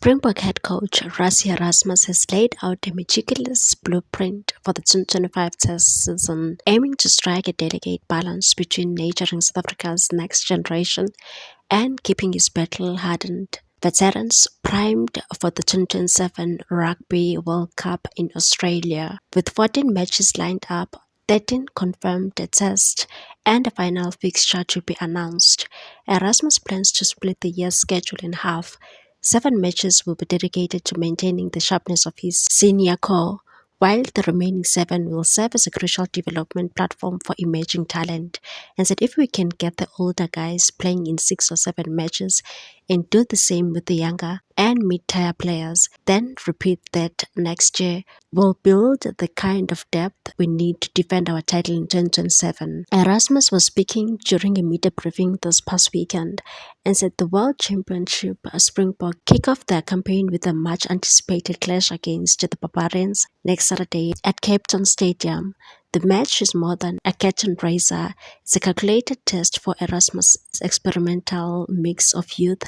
Springbok head coach Rassie Erasmus has laid out a meticulous blueprint for the 2025 Test season, aiming to strike a delicate balance between nurturing South Africa's next generation and keeping his battle-hardened veterans primed for the 2027 Rugby World Cup in Australia. With 14 matches lined up, 13 confirmed Test, and a final fixture to be announced, Erasmus plans to split the year's schedule in half. 7 matches will be dedicated to maintaining the sharpness of his senior core, while the remaining 7 will serve as a crucial development platform for emerging talent, and said if we can get the older guys playing in 6 or 7 matches and do the same with the younger and mid-tier players, then repeat that next year, we'll build the kind of depth we need to defend our title in 2027. Erasmus was speaking during a media briefing this past weekend and said the World Championship Springbok kick off their campaign with a much-anticipated clash against the Barbarians next Saturday at Cape Town Stadium. The match is more than a curtain raiser. It's a calculated test for Erasmus' experimental mix of youth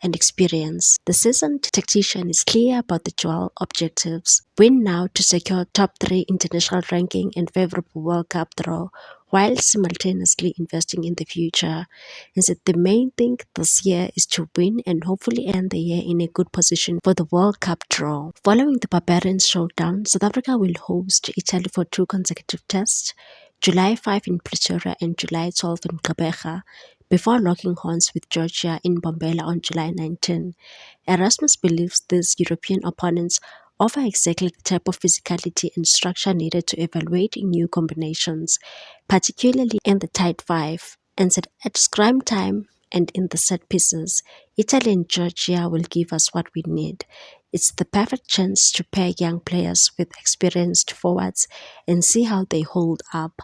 and experience. The seasoned tactician is clear about the dual objectives: win now to secure top 3 international ranking and favorable World Cup draw, while simultaneously investing in the future. He said the main thing this year is to win and hopefully end the year in a good position for the World Cup draw. Following the Barbarians showdown, South Africa will host Italy for 2 consecutive tests, July 5 in Pretoria and July 12 in Gqeberha, before locking horns with Georgia in Mbombela on July 19. Erasmus believes these European opponents offer exactly the type of physicality and structure needed to evaluate new combinations, particularly in the tight 5, and said at scrum time and in the set pieces, Italy and Georgia will give us what we need. It's the perfect chance to pair young players with experienced forwards and see how they hold up.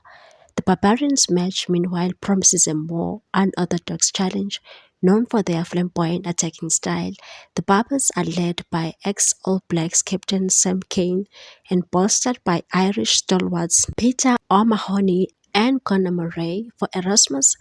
The Barbarians match, meanwhile, promises a more unorthodox challenge. Known for their flamboyant attacking style, the Barbers are led by ex-All Blacks captain Sam Cane and bolstered by Irish stalwarts Peter O'Mahony and Conor Murray. For Erasmus,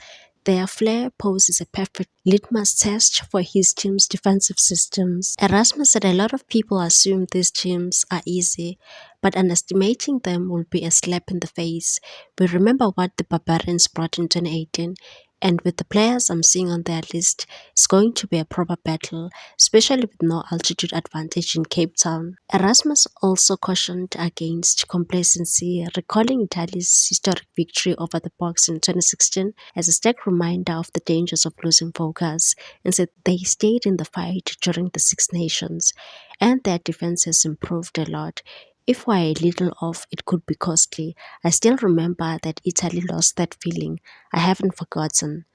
their flair poses a perfect litmus test for his team's defensive systems. Erasmus said a lot of people assume these teams are easy, but underestimating them will be a slap in the face. We remember what the Barbarians brought in 2018, and with the players I'm seeing on their list, it's going to be a proper battle, especially with no altitude advantage in Cape Town. Erasmus also cautioned against complacency, recalling Italy's historic victory over the Boks in 2016 as a stark reminder of the dangers of losing focus, and said they stayed in the fight during the Six Nations, and their defense has improved a lot. If we're a little off, it could be costly. I still remember that Italy lost that feeling. I haven't forgotten.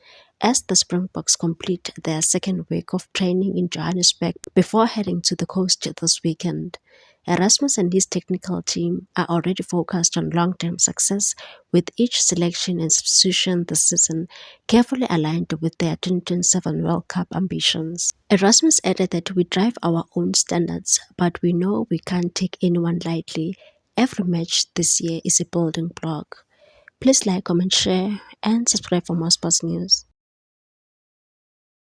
As the Springboks complete their second week of training in Johannesburg before heading to the coast this weekend, Erasmus and his technical team are already focused on long-term success, with each selection and substitution this season carefully aligned with their 2027 World Cup ambitions. Erasmus added that we drive our own standards, but we know we can't take anyone lightly. Every match this year is a building block. Please like, comment, share, and subscribe for more sports news.